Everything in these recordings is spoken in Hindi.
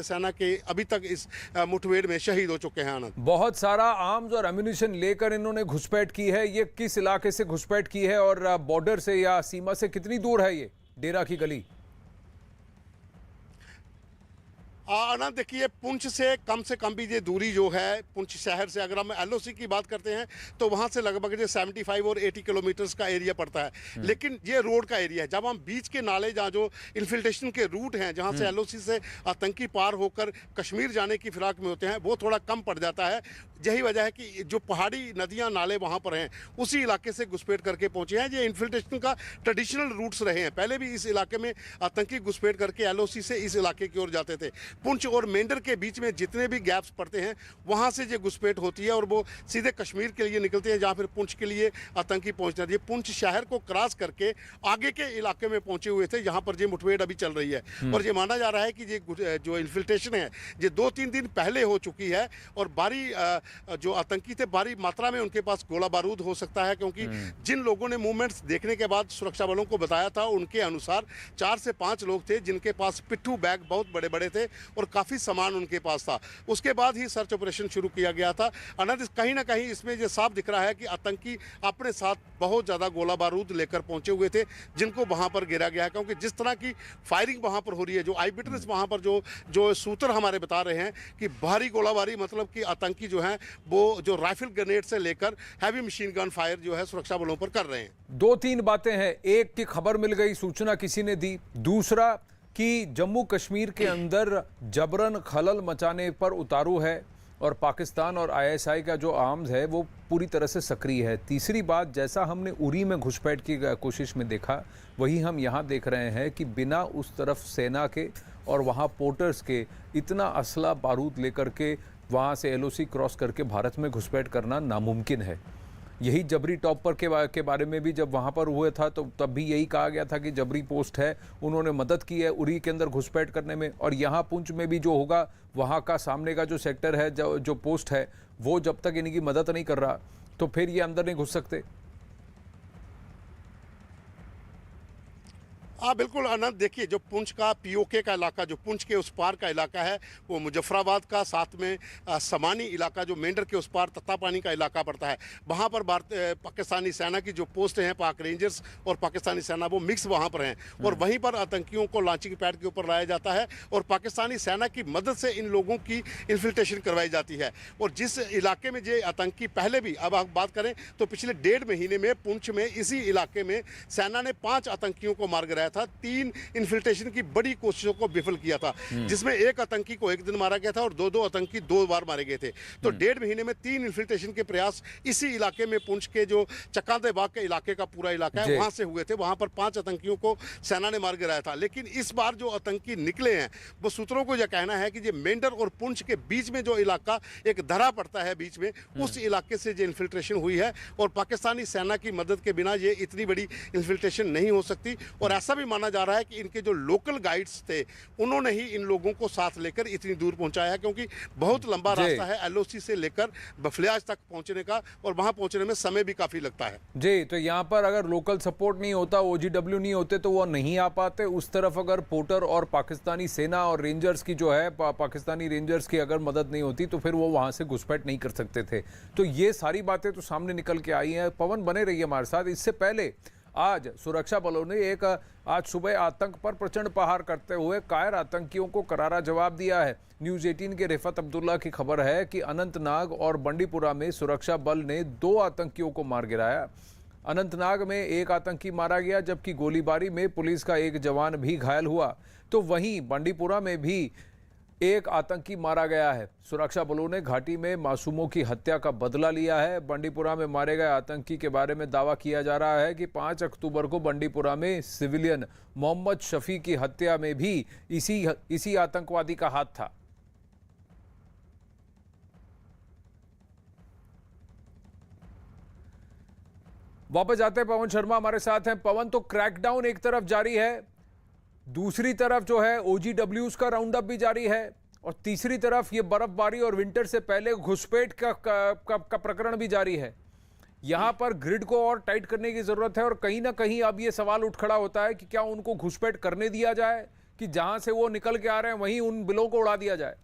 सेना के अभी तक इस मुठभेड़ में शहीद हो चुके हैं। आनंद, बहुत सारा आर्म्स और एम्यूनिशन लेकर इन्होंने घुसपैठ की है। ये किस इलाके से घुसपैठ की है और बॉर्डर से या सीमा से कितनी दूर है ये डेरा की गली? आनंद, देखिए पुंछ से कम भी ये दूरी जो है, पुंछ शहर से अगर हम एलओसी की बात करते हैं तो वहाँ से लगभग जो 75 और 80 किलोमीटर्स का एरिया पड़ता है। लेकिन ये रोड का एरिया है। जब हम बीच के नाले, जहाँ जो इन्फिल्ट्रेशन के रूट हैं, जहाँ से एलओसी से आतंकी पार होकर कश्मीर जाने की फिराक में होते हैं, वो थोड़ा कम पड़ जाता है। यही वजह है कि जो पहाड़ी नदियाँ नाले वहाँ पर हैं, उसी इलाके से घुसपैठ करके पहुँचे हैं। ये इन्फिल्ट्रेशन का ट्रेडिशनल रूट्स रहे हैं। पहले भी इस इलाके में आतंकी घुसपैठ करके एलओसी से इस इलाके की ओर जाते थे। पुंछ और मेंढर के बीच में जितने भी गैप्स पड़ते हैं, वहां से ये घुसपैठ होती है और वो सीधे कश्मीर के लिए निकलते हैं, जहां फिर पुंछ के लिए आतंकी पहुंचना। ये पुंछ शहर को क्रॉस करके आगे के इलाके में पहुंचे हुए थे, जहां पर ये मुठभेड़ अभी चल रही है। और ये माना जा रहा है कि ये जो इन्फिल्ट्रेशन है, ये 2-3 दिन पहले हो चुकी है। और भारी जो आतंकी थे, भारी मात्रा में उनके पास गोला बारूद हो सकता है, क्योंकि जिन लोगों ने मूवमेंट्स देखने के बाद सुरक्षा बलों को बताया था, उनके अनुसार 4 से 5 लोग थे जिनके पास पिट्ठू बैग बहुत बड़े बड़े थे और काफ़ी सामान उनके पास था। उसके बाद ही सर्च ऑपरेशन शुरू किया गया था। अनंत, कहीं ना कहीं इसमें ये साफ दिख रहा है कि आतंकी अपने साथ बहुत ज़्यादा गोला बारूद लेकर पहुंचे हुए थे, जिनको वहां पर गिरा गया है। क्योंकि जिस तरह की फायरिंग वहां पर हो रही है, जो आई विटनेस वहां पर जो सूत्र हमारे बता रहे हैं कि भारी गोलाबारी, मतलब कि आतंकी जो हैं वो जो राइफल ग्रेनेड से लेकर हैवी मशीन गन फायर जो है सुरक्षा बलों पर कर रहे हैं। 2-3 बातें हैं। एक की खबर मिल गई, सूचना किसी ने दी। दूसरा कि जम्मू कश्मीर के अंदर जबरन खलल मचाने पर उतारू है और पाकिस्तान और आईएसआई का जो आर्म्स है वो पूरी तरह से सक्रिय है। तीसरी बात, जैसा हमने उरी में घुसपैठ की कोशिश में देखा, वही हम यहाँ देख रहे हैं कि बिना उस तरफ सेना के और वहाँ पोर्टर्स के इतना असला बारूद लेकर के वहाँ से एलओसी क्रॉस करके भारत में घुसपैठ करना नामुमकिन है। यही जबरी टॉप पर के बारे में भी जब वहाँ पर हुआ था तो तब भी यही कहा गया था कि जबरी पोस्ट है, उन्होंने मदद की है उरी के अंदर घुसपैठ करने में। और यहाँ पुंछ में भी जो होगा, वहाँ का सामने का जो सेक्टर है, जो पोस्ट है, वो जब तक इनकी मदद नहीं कर रहा तो फिर ये अंदर नहीं घुस सकते। हाँ बिल्कुल आनंद, देखिए जो पुंछ का पीओके का इलाका, जो पुंछ के उस पार का इलाका है, वो मुजफ्फराबाद का, साथ में समानी इलाका जो मेंढर के उस पार तत्तापानी का इलाका पड़ता है। वहाँ पर पाकिस्तानी सेना की जो पोस्ट हैं, पाक रेंजर्स और पाकिस्तानी सेना, वो मिक्स वहाँ पर हैं। और वहीं पर आतंकियों को लॉन्चिंग पैड के ऊपर लाया जाता है और पाकिस्तानी सेना की मदद से इन लोगों की इन्फिल्ट्रेशन करवाई जाती है। और जिस इलाके में ये आतंकी पहले भी, अब आप बात करें तो पिछले 1.5 महीने में पुंछ में इसी इलाके में सेना ने 5 आतंकियों को मार गिराया था। 3 इन्फिल्ट्रेशन की बड़ी कोशिशों को विफल किया था, जिसमें एक आतंकी को एक दिन मारा गया था और 2 आतंकी 2 बार मारे गए थे। तो 1.5 महीने में 3 इन्फिल्ट्रेशन के प्रयास इसी इलाके में, पुंछ के जो चकांदे बाग के इलाके का पूरा इलाका है, वहां से हुए थे। वहां पर 5 आतंकियों को सेना ने मार गिराया था। लेकिन इस बार जो आतंकी निकले हैं, वो सूत्रों को यह कहना है कि ये मेंढर और पुंछ के बीच में जो इलाका एक धरा पड़ता है बीच में, उस इलाके से जो इन्फिल्ट्रेशन हुई है। और पाकिस्तानी सेना की मदद के बिना ये इतनी बड़ी इन्फिल्ट्रेशन नहीं हो सकती। और ऐसा भी माना जा रहा है कि इनके जो लोकल गाइड्स थे, उन्होंने ही इन लोगों को साथ लेकर इतनी दूर पहुंचाया है, क्योंकि बहुत लंबा रास्ता है एलओसी से लेकर बफलियाज तक पहुंचने का, और वहां पहुंचने में समय भी काफी लगता है। जी, तो यहाँ पर अगर लोकल सपोर्ट नहीं होता, ओजीडब्ल्यू नहीं होते, तो वो नहीं आ पाते। उस तरफ अगर पोर्टर और पाकिस्तानी सेना और रेंजर्स की जो है, पाकिस्तानी रेंजर्स की अगर मदद नहीं होती तो फिर वो वहां से घुसपैठ नहीं कर सकते थे। तो ये सारी बातें तो सामने निकल के आई हैं। पवन, बने रहिए हमारे साथ। इससे पहले आज सुरक्षा बलों ने आज सुबह आतंक पर प्रचंड प्रहार करते हुए कायर आतंकियों को करारा जवाब दिया है। न्यूज़ 18 के रिफत अब्दुल्ला की खबर है कि अनंतनाग और बंडीपुरा में सुरक्षा बल ने 2 आतंकियों को मार गिराया। अनंतनाग में 1 आतंकी मारा गया, जबकि गोलीबारी में पुलिस का 1 जवान भी घायल हुआ। तो वहीं बंडीपुरा में भी 1 आतंकी मारा गया है। सुरक्षा बलों ने घाटी में मासूमों की हत्या का बदला लिया है। बंडीपुरा में मारे गए आतंकी के बारे में दावा किया जा रहा है कि 5 अक्टूबर को बंडीपुरा में सिविलियन मोहम्मद शफी की हत्या में भी इसी आतंकवादी का हाथ था। वापस जाते हैं, पवन शर्मा हमारे साथ हैं। पवन, तो क्रैकडाउन एक तरफ जारी है, दूसरी तरफ जो है ओजीडब्ल्यूज का राउंड अप भी जारी है, और तीसरी तरफ ये बर्फबारी और विंटर से पहले घुसपैठ का प्रकरण भी जारी है। यहां पर ग्रिड को और टाइट करने की जरूरत है, और कहीं ना कहीं अब ये सवाल उठ खड़ा होता है कि क्या उनको घुसपैठ करने दिया जाए कि जहां से वो निकल के आ रहे हैं वहीं उन बिलों को उड़ा दिया जाए?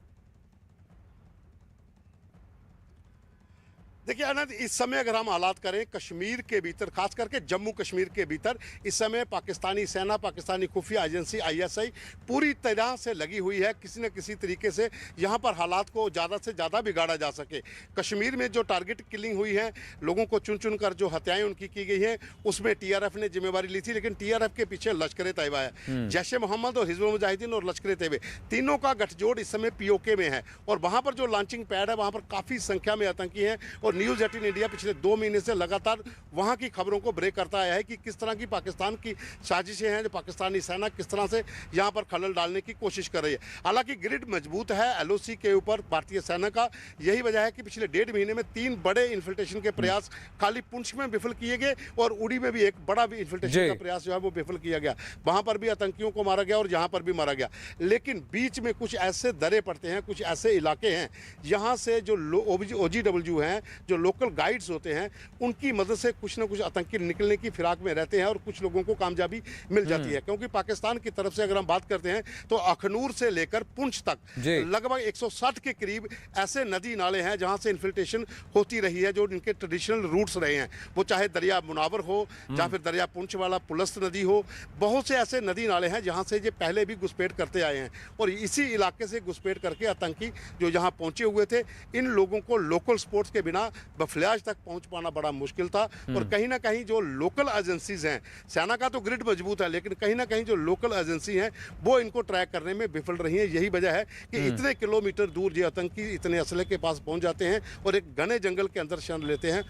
देखिए आनंद, इस समय अगर हम हालात करें कश्मीर के भीतर, खास करके जम्मू कश्मीर के भीतर, इस समय पाकिस्तानी सेना, पाकिस्तानी खुफिया एजेंसी आईएसआई पूरी तरह से लगी हुई है किसी न किसी तरीके से यहाँ पर हालात को ज़्यादा से ज़्यादा बिगाड़ा जा सके। कश्मीर में जो टारगेट किलिंग हुई है, लोगों को चुन चुन कर जो हत्याएं उनकी की गई हैं, उसमें टीआरएफ ने जिम्मेवारी ली थी, लेकिन टीआरएफ के पीछे लश्कर तैयबा है। जैश ए मोहम्मद और हिजबुल मुजाहिदीन और लश्कर तैयबा, तीनों का गठजोड़ इस समय पीओके में है और वहाँ पर जो लॉन्चिंग पैड है वहाँ पर काफ़ी संख्या में आतंकी हैं। और न्यूज़ 18 इंडिया पिछले 2 महीने से लगातार वहां की खबरों को ब्रेक करता आया है कि किस तरह की पाकिस्तान की साजिशें हैं, जो पाकिस्तानी सेना किस तरह से यहां पर खलल डालने की कोशिश कर रही है। हालांकि ग्रिड मजबूत है एलओसी के ऊपर भारतीय सेना का, यही वजह है कि पिछले 1.5 महीने में 3 बड़े इन्फिल्ट्रेशन के प्रयास खाली पुंछ में विफल किए गए और उड़ी में भी एक बड़ा भी इन्फिल्ट्रेशन का प्रयास जो है वो विफल किया गया। वहां पर भी आतंकियों को मारा गया और यहां पर भी मारा गया। लेकिन बीच में कुछ ऐसे दरे पड़ते हैं, कुछ ऐसे इलाके हैं यहां से जो OGW हैं, जो लोकल गाइड्स होते हैं, उनकी मदद से कुछ ना कुछ आतंकी निकलने की फिराक में रहते हैं और कुछ लोगों को कामयाबी मिल जाती है। क्योंकि पाकिस्तान की तरफ से अगर हम बात करते हैं तो अखनूर से लेकर पुंछ तक लगभग 160 के करीब ऐसे नदी नाले हैं जहां से इन्फिल्ट्रेशन होती रही है, जो इनके ट्रेडिशनल रूट्स रहे हैं। वो चाहे दरिया मुनावर हो या फिर दरिया पुंछ वाला पुलस्त नदी हो, बहुत से ऐसे नदी नाले हैं जहां से ये पहले भी घुसपैठ करते आए हैं और इसी इलाके से घुसपैठ करके आतंकी जो यहाँ पहुंचे हुए थे, इन लोगों को लोकल स्पोर्ट्स के बिना बफलियाज तक पहुंच पाना बड़ा मुश्किल था। और कहीं ना कहीं जो लोकल एजेंसीज हैं, सेना का तो ग्रिड मजबूत है, लेकिन कहीं ना कहीं जो लोकल एजेंसी हैं वो इनको ट्रैक करने में विफल रही हैं। यही वजह है कि इतने किलोमीटर दूर ये आतंकी इतने असले के पास पहुंच जाते हैं और एक घने जंगल के अंदर शरण लेते हैं।